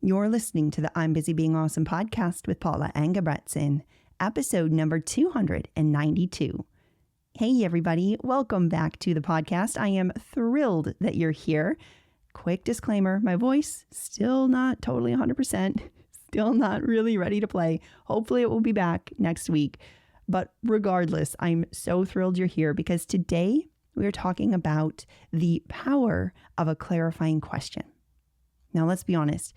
You're listening to the I'm Busy Being Awesome podcast with Paula Engebretson, episode number 292. Hey, everybody. Welcome back to the podcast. I am thrilled that you're here. Quick disclaimer, my voice still not totally 100%, still not really ready to play. Hopefully it will be back next week. But regardless, I'm so thrilled you're here because today we are talking about the power of a clarifying question. Now, let's be honest.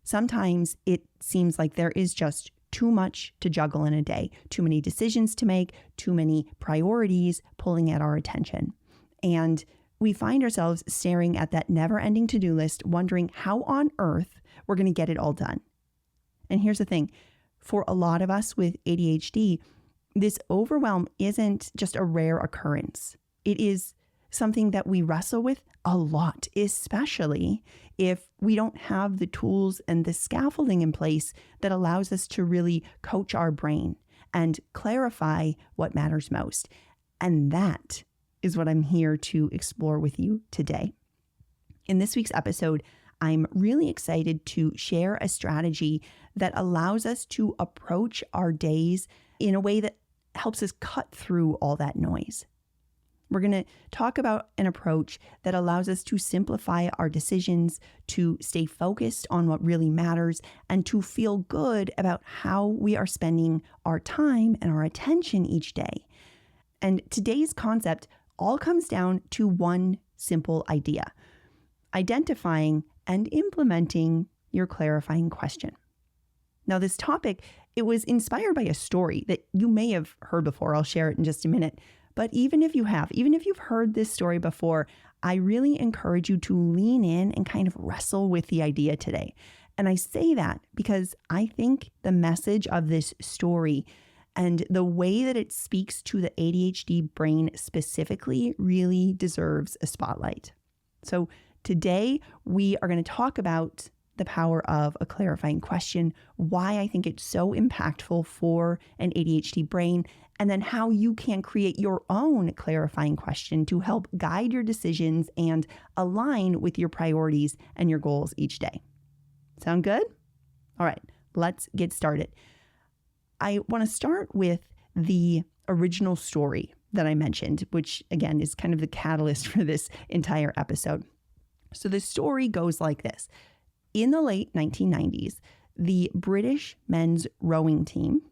Sometimes it seems like there is just too much to juggle in a day, too many decisions to make, too many priorities pulling at our attention. And we find ourselves staring at that never-ending to-do list, wondering how on earth we're going to get it all done. And here's the thing, for a lot of us with ADHD, this overwhelm isn't just a rare occurrence. It is something that we wrestle with a lot, especially if we don't have the tools and the scaffolding in place that allows us to really coach our brain and clarify what matters most. And that is what I'm here to explore with you today. In this week's episode, I'm really excited to share a strategy that allows us to approach our days in a way that helps us cut through all that noise. We're going to talk about an approach that allows us to simplify our decisions, to stay focused on what really matters, and to feel good about how we are spending our time and our attention each day. And today's concept all comes down to one simple idea: identifying and implementing your clarifying question. Now, this topic, it was inspired by a story that you may have heard before. I'll share it in just a minute. But even if you've heard this story before, I really encourage you to lean in and kind of wrestle with the idea today. And I say that because I think the message of this story and the way that it speaks to the ADHD brain specifically really deserves a spotlight. So today we are going to talk about the power of a clarifying question, why I think it's so impactful for an ADHD brain, and then how you can create your own clarifying question to help guide your decisions and align with your priorities and your goals each day. Sound good? All right, let's get started. I want to start with the original story that I mentioned, which again is kind of the catalyst for this entire episode. So the story goes like this. In the late 1990s, the British men's rowing team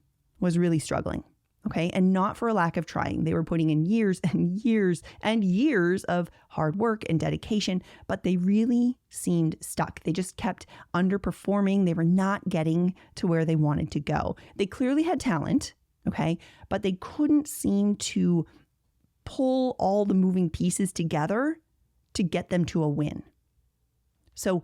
was really struggling, okay? And not for a lack of trying. They were putting in years and years and years of hard work and dedication, but they really seemed stuck. They just kept underperforming. They were not getting to where they wanted to go. They clearly had talent, okay? But they couldn't seem to pull all the moving pieces together to get them to a win. So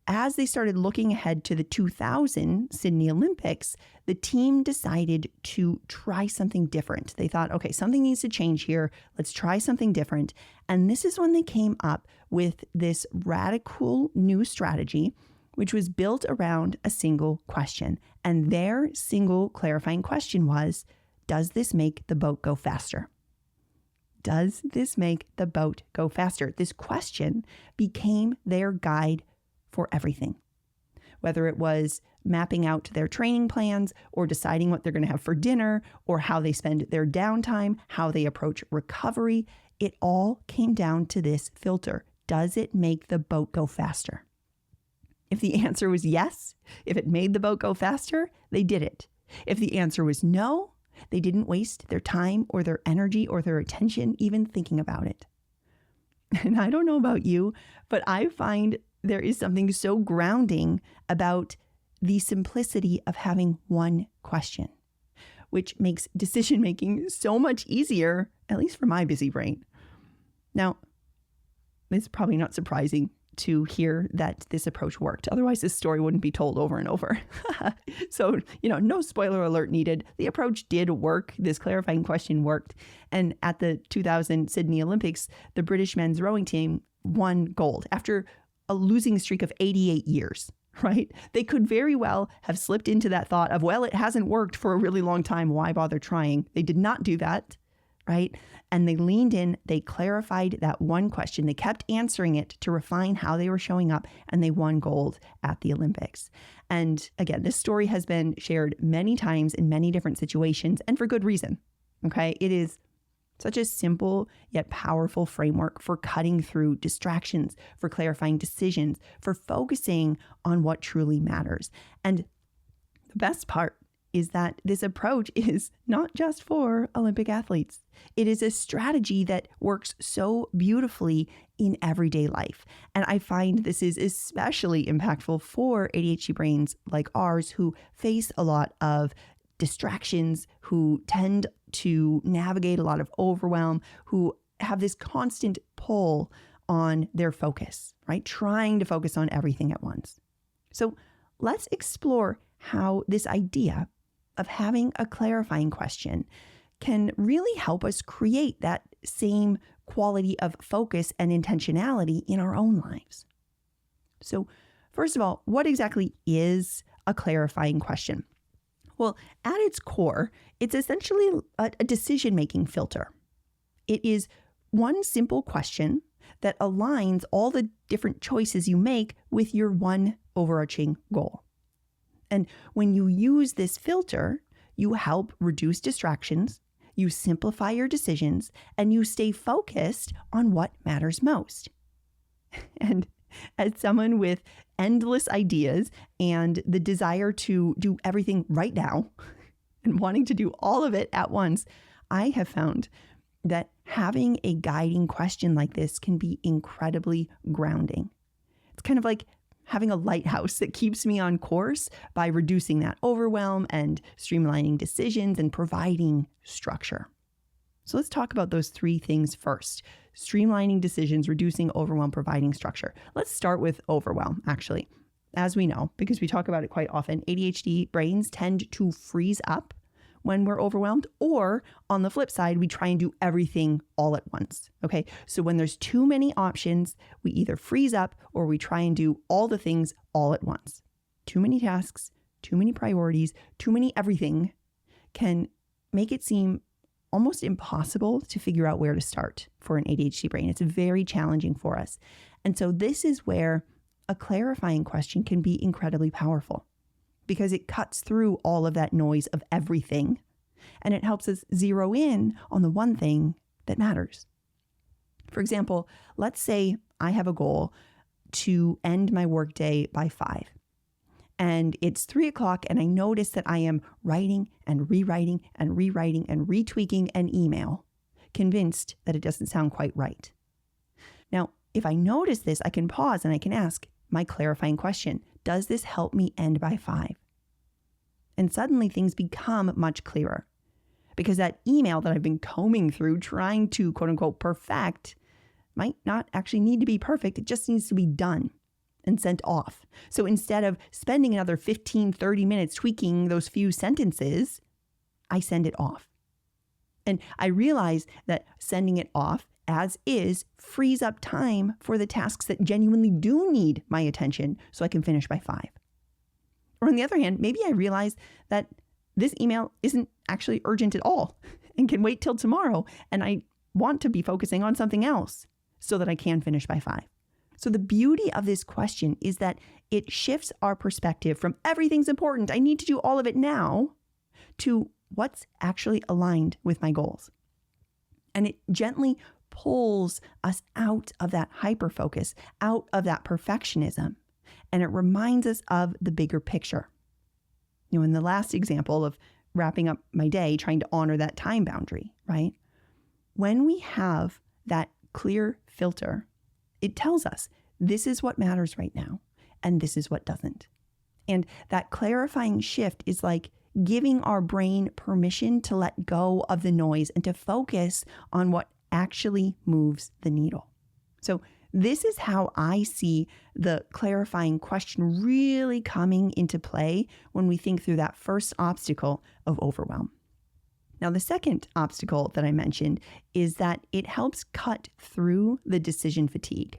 as they started looking ahead to the 2000 Sydney Olympics, the team decided to try something different. They thought, okay, something needs to change here. Let's try something different. And this is when they came up with this radical new strategy, which was built around a single question. And their single clarifying question was, does this make the boat go faster? Does this make the boat go faster? This question became their guide for everything, whether it was mapping out their training plans or deciding what they're going to have for dinner or how they spend their downtime, how they approach recovery. It all came down to this filter. Does it make the boat go faster? If the answer was yes, if it made the boat go faster, they did it. If the answer was no, they didn't waste their time or their energy or their attention even thinking about it. And I don't know about you, but I find there is something so grounding about the simplicity of having one question, which makes decision-making so much easier, at least for my busy brain. Now, it's probably not surprising to hear that this approach worked. Otherwise, this story wouldn't be told over and over. So, no spoiler alert needed. The approach did work. This clarifying question worked. And at the 2000 Sydney Olympics, the British men's rowing team won gold after a losing streak of 88 years, right? They could very well have slipped into that thought of, well, it hasn't worked for a really long time. Why bother trying? They did not do that. right? And they leaned in, they clarified that one question, they kept answering it to refine how they were showing up, and they won gold at the Olympics. And again, this story has been shared many times in many different situations, and for good reason, okay? It is such a simple yet powerful framework for cutting through distractions, for clarifying decisions, for focusing on what truly matters. And the best part is that this approach is not just for Olympic athletes. It is a strategy that works so beautifully in everyday life. And I find this is especially impactful for ADHD brains like ours who face a lot of distractions, who tend to navigate a lot of overwhelm, who have this constant pull on their focus, right? Trying to focus on everything at once. So let's explore how this idea of having a clarifying question can really help us create that same quality of focus and intentionality in our own lives. So first of all, what exactly is a clarifying question? Well, at its core, it's essentially a decision-making filter. It is one simple question that aligns all the different choices you make with your one overarching goal. And when you use this filter, you help reduce distractions, you simplify your decisions, and you stay focused on what matters most. And as someone with endless ideas and the desire to do everything right now and wanting to do all of it at once, I have found that having a guiding question like this can be incredibly grounding. It's kind of like having a lighthouse that keeps me on course by reducing that overwhelm and streamlining decisions and providing structure. So let's talk about those three things first. Streamlining decisions, reducing overwhelm, providing structure. Let's start with overwhelm, actually. As we know, because we talk about it quite often, ADHD brains tend to freeze up when we're overwhelmed, or on the flip side, we try and do everything all at once. Okay. So when there's too many options, we either freeze up or we try and do all the things all at once. Too many tasks, too many priorities, too many everything can make it seem almost impossible to figure out where to start for an ADHD brain. It's very challenging for us. And so this is where a clarifying question can be incredibly powerful, because it cuts through all of that noise of everything, and it helps us zero in on the one thing that matters. For example, let's say I have a goal to end my workday by 5, and it's 3 o'clock, and I notice that I am writing and rewriting and rewriting and retweaking an email, convinced that it doesn't sound quite right. Now, if I notice this, I can pause and I can ask my clarifying question: does this help me end by 5? And suddenly things become much clearer, because that email that I've been combing through trying to quote unquote perfect might not actually need to be perfect. It just needs to be done and sent off. So instead of spending another 15, 30 minutes tweaking those few sentences, I send it off. And I realize that sending it off as is frees up time for the tasks that genuinely do need my attention so I can finish by 5. Or on the other hand, maybe I realize that this email isn't actually urgent at all and can wait till tomorrow, and I want to be focusing on something else so that I can finish by 5. So the beauty of this question is that it shifts our perspective from everything's important, I need to do all of it now, to what's actually aligned with my goals. And it gently pulls us out of that hyper-focus, out of that perfectionism, and it reminds us of the bigger picture. You know, in the last example of wrapping up my day, trying to honor that time boundary, right? When we have that clear filter, it tells us this is what matters right now, and this is what doesn't. And that clarifying shift is like giving our brain permission to let go of the noise and to focus on what actually moves the needle. So this is how I see the clarifying question really coming into play when we think through that first obstacle of overwhelm. Now, the second obstacle that I mentioned is that it helps cut through the decision fatigue.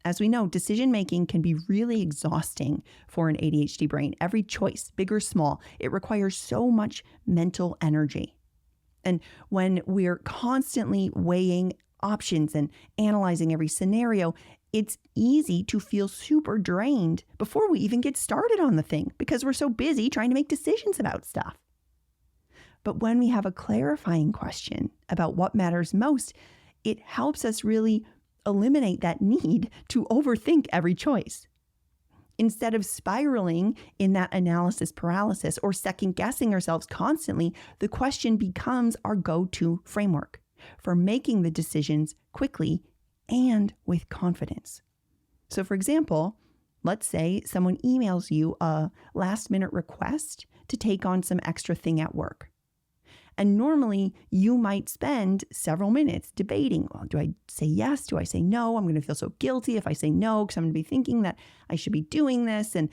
As we know, decision-making can be really exhausting for an ADHD brain. Every choice, big or small, it requires so much mental energy. And when we're constantly weighing options and analyzing every scenario, it's easy to feel super drained before we even get started on the thing because we're so busy trying to make decisions about stuff. But when we have a clarifying question about what matters most, it helps us really eliminate that need to overthink every choice. Instead of spiraling in that analysis paralysis or second guessing ourselves constantly, the question becomes our go-to framework for making the decisions quickly and with confidence. So for example, let's say someone emails you a last-minute request to take on some extra thing at work. And normally you might spend several minutes debating, well, do I say yes? Do I say no? I'm going to feel so guilty if I say no because I'm going to be thinking that I should be doing this. And,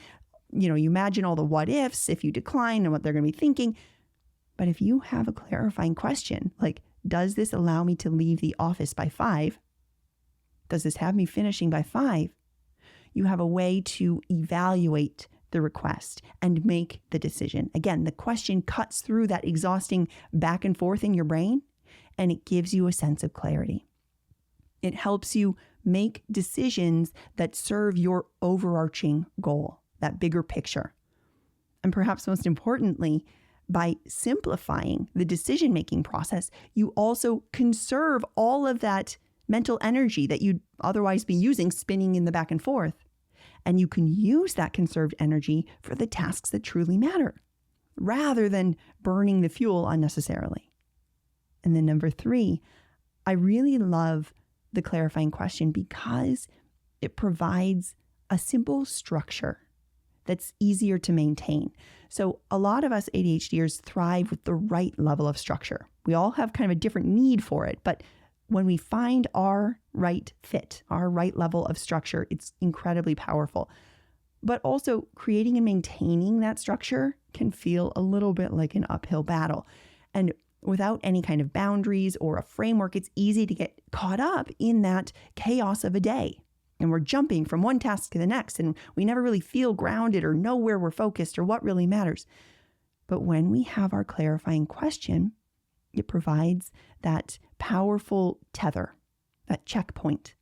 you imagine all the what ifs if you decline and what they're going to be thinking. But if you have a clarifying question, like, does this allow me to leave the office by 5? Does this have me finishing by 5? You have a way to evaluate the request and make the decision. Again, the question cuts through that exhausting back and forth in your brain, and it gives you a sense of clarity. It helps you make decisions that serve your overarching goal, that bigger picture. And perhaps most importantly, by simplifying the decision-making process, you also conserve all of that mental energy that you'd otherwise be using spinning in the back and forth. And you can use that conserved energy for the tasks that truly matter, rather than burning the fuel unnecessarily. And then number 3, I really love the clarifying question because it provides a simple structure that's easier to maintain. So a lot of us ADHDers thrive with the right level of structure. We all have kind of a different need for it, but when we find our right fit, our right level of structure, it's incredibly powerful. But also creating and maintaining that structure can feel a little bit like an uphill battle. And without any kind of boundaries or a framework, it's easy to get caught up in that chaos of a day. And we're jumping from one task to the next, and we never really feel grounded or know where we're focused or what really matters. But when we have our clarifying question, it provides that powerful tether, that checkpoint.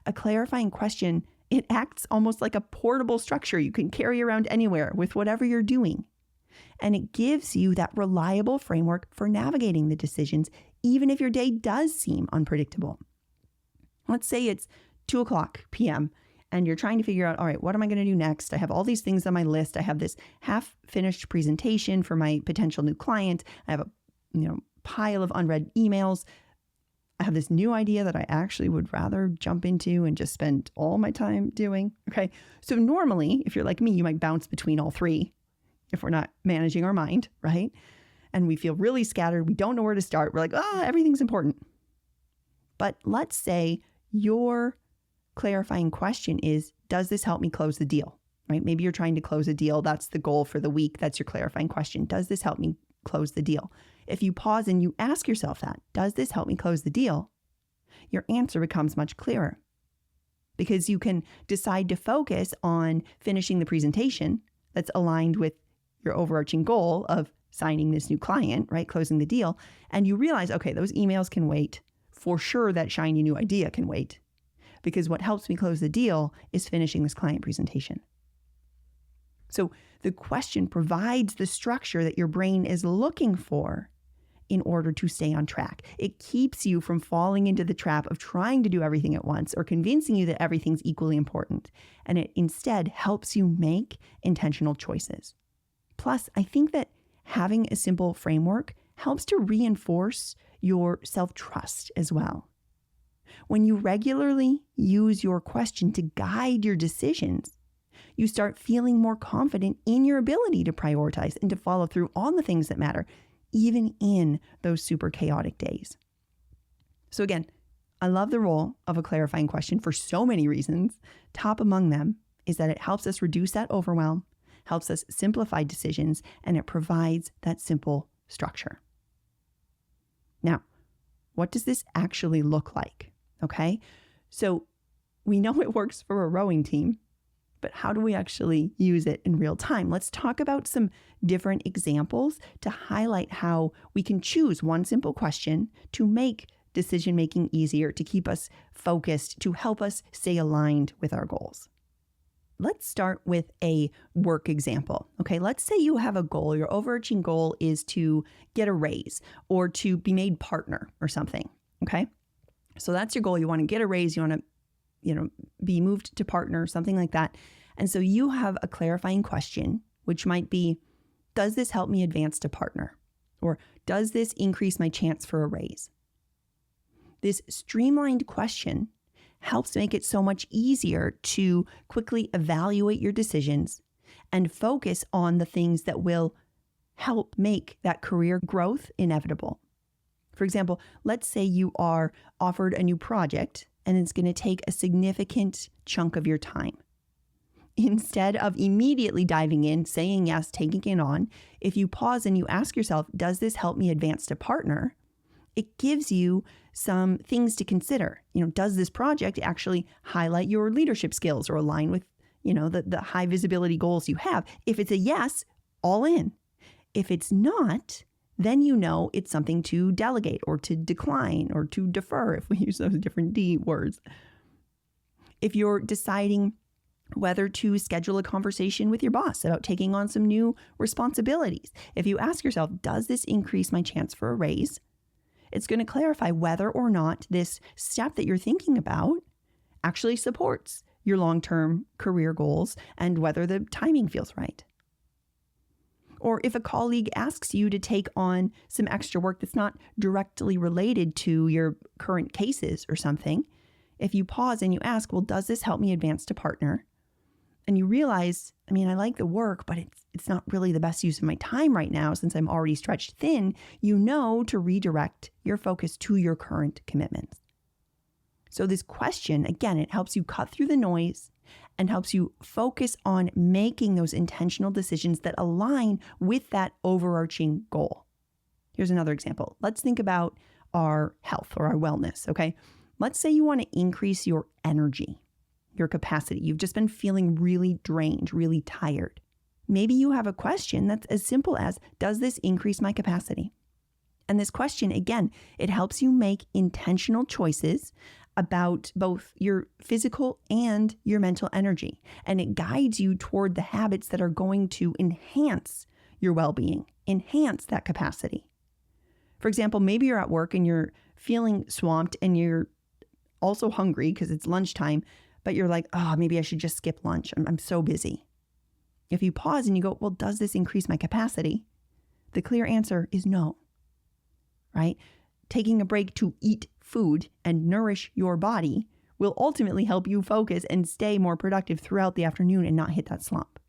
A clarifying question, it acts almost like a portable structure you can carry around anywhere with whatever you're doing. And it gives you that reliable framework for navigating the decisions, even if your day does seem unpredictable. Let's say it's 2:00 p.m. and you're trying to figure out, all right, what am I going to do next? I have all these things on my list. I have this half-finished presentation for my potential new client. I have a pile of unread emails. I have this new idea that I actually would rather jump into and just spend all my time doing. Okay. So normally, if you're like me, you might bounce between all 3 if we're not managing our mind, right? And we feel really scattered. We don't know where to start. We're like, everything's important. But let's say your clarifying question is, does this help me close the deal? Right? Maybe you're trying to close a deal. That's the goal for the week. That's your clarifying question. Does this help me close the deal? If you pause and you ask yourself that, does this help me close the deal? Your answer becomes much clearer because you can decide to focus on finishing the presentation that's aligned with your overarching goal of signing this new client, right? Closing the deal. And you realize, okay, those emails can wait. For sure, that shiny new idea can wait because what helps me close the deal is finishing this client presentation. So the question provides the structure that your brain is looking for in order to stay on track. It keeps you from falling into the trap of trying to do everything at once or convincing you that everything's equally important. And it instead helps you make intentional choices. Plus, I think that having a simple framework helps to reinforce your self-trust as well. When you regularly use your question to guide your decisions, you start feeling more confident in your ability to prioritize and to follow through on the things that matter, even in those super chaotic days. So again, I love the role of a clarifying question for so many reasons. Top among them is that it helps us reduce that overwhelm, helps us simplify decisions, and it provides that simple structure. Now, what does this actually look like? Okay, so we know it works for a rowing team, but how do we actually use it in real time? Let's talk about some different examples to highlight how we can choose one simple question to make decision-making easier, to keep us focused, to help us stay aligned with our goals. Let's start with a work example. Okay, let's say you have a goal. Your overarching goal is to get a raise or to be made partner or something. Okay, so that's your goal. You want to get a raise. You want to be moved to partner, something like that. And so you have a clarifying question, which might be, does this help me advance to partner? Or does this increase my chance for a raise? This streamlined question helps make it so much easier to quickly evaluate your decisions and focus on the things that will help make that career growth inevitable. For example, let's say you are offered a new project and it's going to take a significant chunk of your time. Instead of immediately diving in, saying yes, taking it on, if you pause and you ask yourself, does this help me advance to partner? It gives you some things to consider. Does this project actually highlight your leadership skills or align with, the high visibility goals you have? If it's a yes, all in. If it's not, then it's something to delegate or to decline or to defer, if we use those different D words. If you're deciding whether to schedule a conversation with your boss about taking on some new responsibilities, if you ask yourself, does this increase my chance for a raise? It's going to clarify whether or not this step that you're thinking about actually supports your long-term career goals and whether the timing feels right. Or if a colleague asks you to take on some extra work that's not directly related to your current cases or something, if you pause and you ask, well, does this help me advance to partner? And you realize, I like the work, but it's not really the best use of my time right now since I'm already stretched thin, to redirect your focus to your current commitments. So this question, again, it helps you cut through the noise and helps you focus on making those intentional decisions that align with that overarching goal. Here's another example. Let's think about our health or our wellness, okay? Let's say you want to increase your energy, your capacity. You've just been feeling really drained, really tired. Maybe you have a question that's as simple as, does this increase my capacity? And this question, again, it helps you make intentional choices about both your physical and your mental energy. And it guides you toward the habits that are going to enhance your well-being, enhance that capacity. For example, maybe you're at work and you're feeling swamped and you're also hungry because it's lunchtime, but you're like, maybe I should just skip lunch. I'm so busy. If you pause and you go, well, does this increase my capacity? The clear answer is no, right? Taking a break to eat food and nourish your body will ultimately help you focus and stay more productive throughout the afternoon and not hit that slump.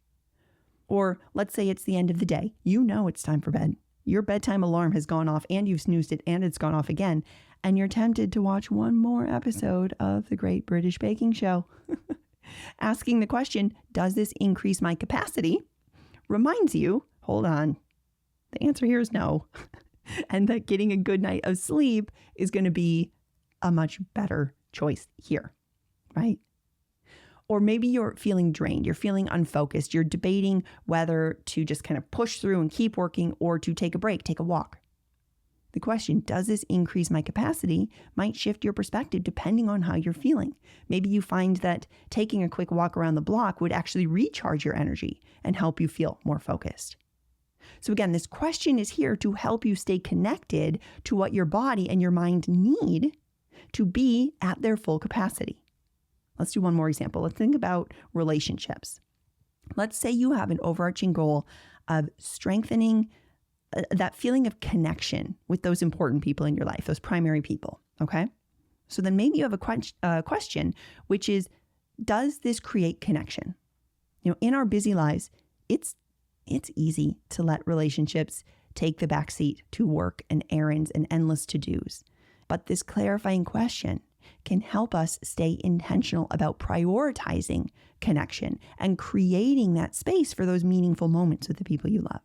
Or let's say it's the end of the day. It's time for bed. Your bedtime alarm has gone off and you've snoozed it and it's gone off again. And you're tempted to watch one more episode of The Great British Baking Show. Asking the question, does this increase my capacity? Reminds you, hold on, the answer here is no. And that getting a good night of sleep is going to be a much better choice here, right? Or maybe you're feeling drained, you're feeling unfocused, you're debating whether to just kind of push through and keep working or to take a break, take a walk. The question, does this increase my capacity, might shift your perspective depending on how you're feeling. Maybe you find that taking a quick walk around the block would actually recharge your energy and help you feel more focused. So again, this question is here to help you stay connected to what your body and your mind need to be at their full capacity. Let's do one more example. Let's think about relationships. Let's say you have an overarching goal of strengthening that feeling of connection with those important people in your life, those primary people, okay? So then maybe you have a question, which is, does this create connection? In our busy lives, it's easy to let relationships take the backseat to work and errands and endless to-dos. But this clarifying question can help us stay intentional about prioritizing connection and creating that space for those meaningful moments with the people you love.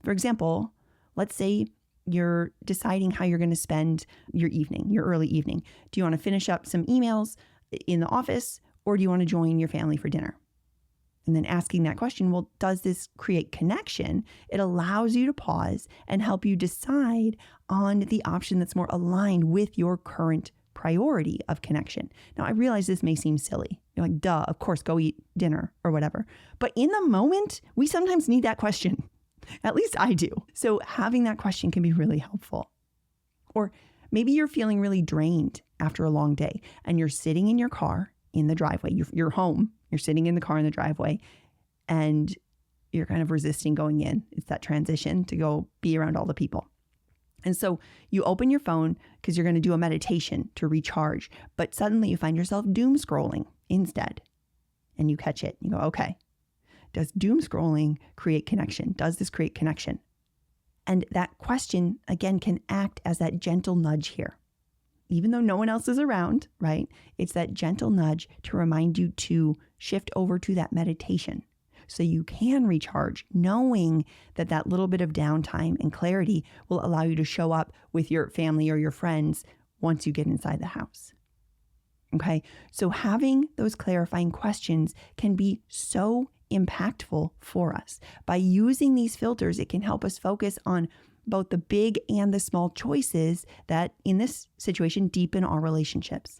For example, let's say you're deciding how you're going to spend your evening, your early evening. Do you want to finish up some emails in the office, Or do you want to join your family for dinner? And then asking that question, well, does this create connection? It allows you to pause and help you decide on the option that's more aligned with your current priority of connection. Now, I realize this may seem silly. You're like, duh, of course, go eat dinner or whatever. But in the moment, we sometimes need that question. At least I do. So having that question can be really helpful. Or maybe you're feeling really drained after a long day and you're sitting in your car in the driveway. You're home. You're sitting in the car in the driveway and you're kind of resisting going in. It's that transition to go be around all the people. And so you open your phone because you're going to do a meditation to recharge, but suddenly you find yourself doom scrolling instead. And you catch it. You go, okay, does doom scrolling create connection? Does this create connection? And that question, again, can act as that gentle nudge here. Even though no one else is around, right? It's that gentle nudge to remind you to shift over to that meditation so you can recharge, knowing that that little bit of downtime and clarity will allow you to show up with your family or your friends once you get inside the house. Okay, so having those clarifying questions can be so impactful for us. By using these filters, it can help us focus on both the big and the small choices that, in this situation, deepen our relationships,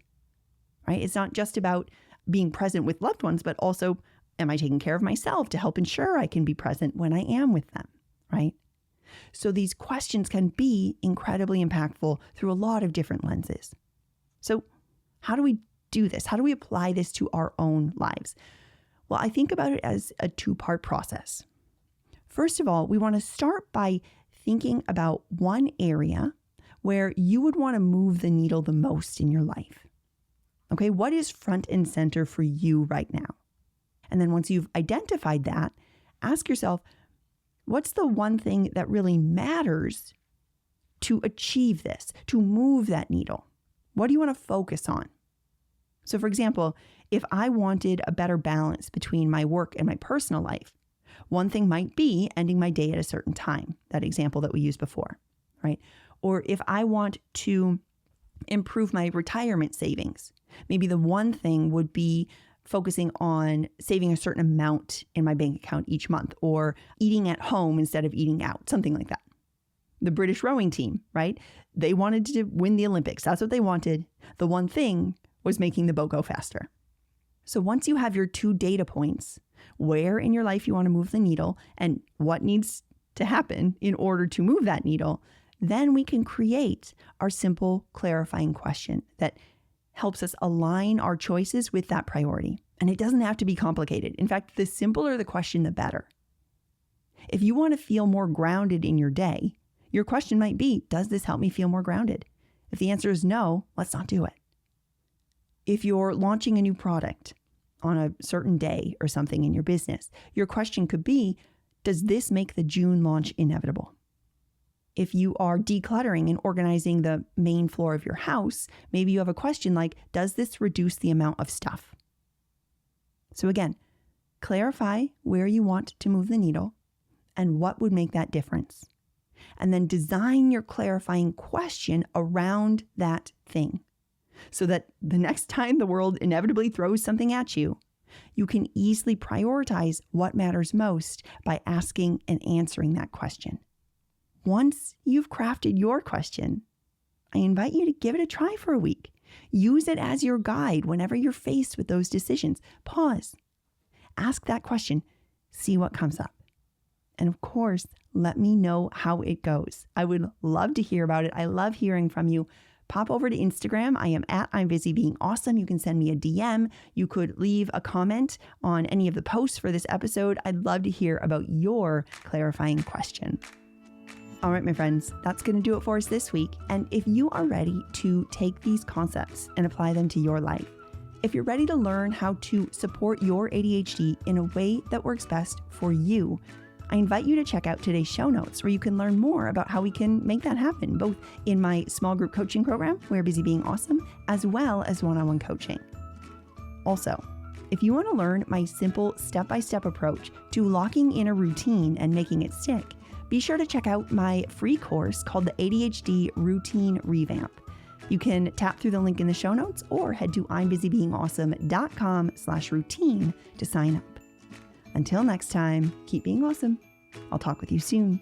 right? It's not just about being present with loved ones, but also, am I taking care of myself to help ensure I can be present when I am with them, right? So these questions can be incredibly impactful through a lot of different lenses. So how do we do this? How do we apply this to our own lives? Well, I think about it as a two-part process. First of all, we want to start by thinking about one area where you would want to move the needle the most in your life. Okay, what is front and center for you right now? And then once you've identified that, ask yourself, what's the one thing that really matters to achieve this, to move that needle? What do you want to focus on? So for example, if I wanted a better balance between my work and my personal life, one thing might be ending my day at a certain time, that example that we used before, right? Or if I want to improve my retirement savings, maybe the one thing would be focusing on saving a certain amount in my bank account each month, or eating at home instead of eating out, something like that. The British rowing team, right? They wanted to win the Olympics. That's what they wanted. The one thing was making the boat go faster. So once you have your two data points, where in your life you want to move the needle and what needs to happen in order to move that needle, then we can create our simple clarifying question that helps us align our choices with that priority. And it doesn't have to be complicated. In fact, the simpler the question, the better. If you want to feel more grounded in your day, your question might be, does this help me feel more grounded? If the answer is no, let's not do it. If you're launching a new product on a certain day or something in your business, your question could be, does this make the June launch inevitable? If you are decluttering and organizing the main floor of your house, maybe you have a question like, does this reduce the amount of stuff? So again, clarify where you want to move the needle and what would make that difference. And then design your clarifying question around that thing so that the next time the world inevitably throws something at you, you can easily prioritize what matters most by asking and answering that question. Once you've crafted your question, I invite you to give it a try for a week. Use it as your guide whenever you're faced with those decisions. Pause, ask that question, see what comes up. And of course, let me know how it goes. I would love to hear about it. I love hearing from you. Pop over to Instagram. I am at I'm Busy Being Awesome. You can send me a DM. You could leave a comment on any of the posts for this episode. I'd love to hear about your clarifying question. All right, my friends, that's going to do it for us this week. And if you are ready to take these concepts and apply them to your life, if you're ready to learn how to support your ADHD in a way that works best for you, I invite you to check out today's show notes where you can learn more about how we can make that happen, both in my small group coaching program, We're Busy Being Awesome, as well as one-on-one coaching. Also, if you want to learn my simple step-by-step approach to locking in a routine and making it stick, be sure to check out my free course called the ADHD Routine Revamp. You can tap through the link in the show notes or head to I'mBusyBeingAwesome.com/routine to sign up. Until next time, keep being awesome. I'll talk with you soon.